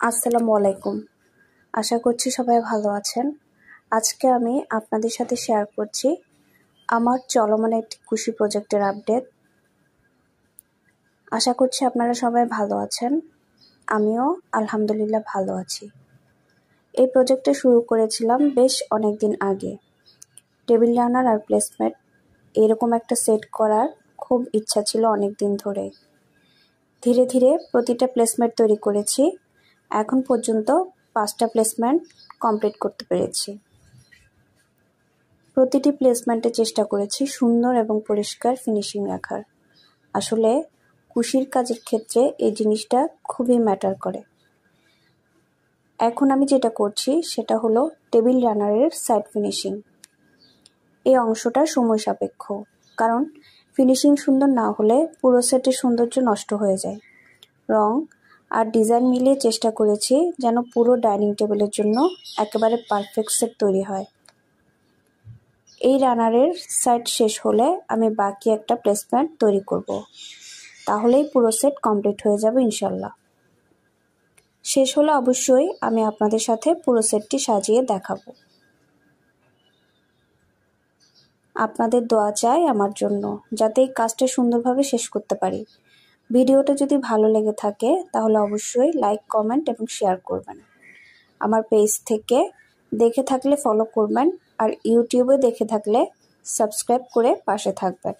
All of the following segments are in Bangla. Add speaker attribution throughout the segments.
Speaker 1: আসসালামু আলাইকুম। আশা করছি সবাই ভালো আছেন। আজকে আমি আপনাদের সাথে শেয়ার করছি আমার চলমান একটি কুশি প্রজেক্টের আপডেট। আশা করছি আপনারা সবাই ভালো আছেন। আমিও আলহামদুলিল্লাহ ভালো আছি। এই প্রজেক্টটা শুরু করেছিলাম বেশ অনেক দিন আগে। টেবিল রানার আর প্লেসমেন্ট এরকম একটা সেট করার খুব ইচ্ছা ছিল অনেক দিন ধরে। ধীরে ধীরে প্রতিটা প্লেসমেন্ট তৈরি করেছি। এখন পর্যন্ত 5টা প্লেসমেন্ট কমপ্লিট করতে পেরেছি। প্রতিটি প্লেসমেন্টে চেষ্টা করেছি সুন্দর এবং পরিষ্কার ফিনিশিং রাখার। আসলে কুশির কাজের ক্ষেত্রে এই জিনিসটা খুবই ম্যাটার করে। এখন আমি যেটা করছি সেটা হলো টেবিল রানারের সাইড ফিনিশিং। এই অংশটা সময় সাপেক্ষ, কারণ ফিনিশিং সুন্দর না হলে পুরো সেটের সৌন্দর্য নষ্ট হয়ে যায়। রং আর ডিজাইন মিলিয়ে চেষ্টা করেছি যেন পুরো ডাইনিং টেবিলের জন্য একেবারে পারফেক্ট সেট তৈরি হয়। এই রানারের সাইড শেষ হলে আমি বাকি একটা প্লেসমেন্ট তৈরি করব। তাহলেই পুরো সেট কমপ্লিট হয়ে যাবে ইনশাল্লাহ। শেষ হলে অবশ্যই আমি আপনাদের সাথে পুরো সেটটি সাজিয়ে দেখাবো। আপনাদের দোয়া চাই আমার জন্য, যাতে এই কাজটা সুন্দরভাবে শেষ করতে পারি। ভিডিওটা যদি ভালো লেগে থাকে তাহলে অবশ্যই লাইক, কমেন্ট এবং শেয়ার করবেন। আমার পেজ থেকে দেখে থাকলে ফলো করবেন, আর ইউটিউবে দেখে থাকলে সাবস্ক্রাইব করে পাশে থাকবেন।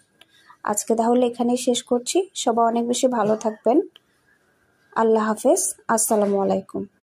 Speaker 1: আজকে তাহলে এখানেই শেষ করছি। সবাই অনেক বেশি ভালো থাকবেন। আল্লাহ হাফেজ। আসসালামু আলাইকুম।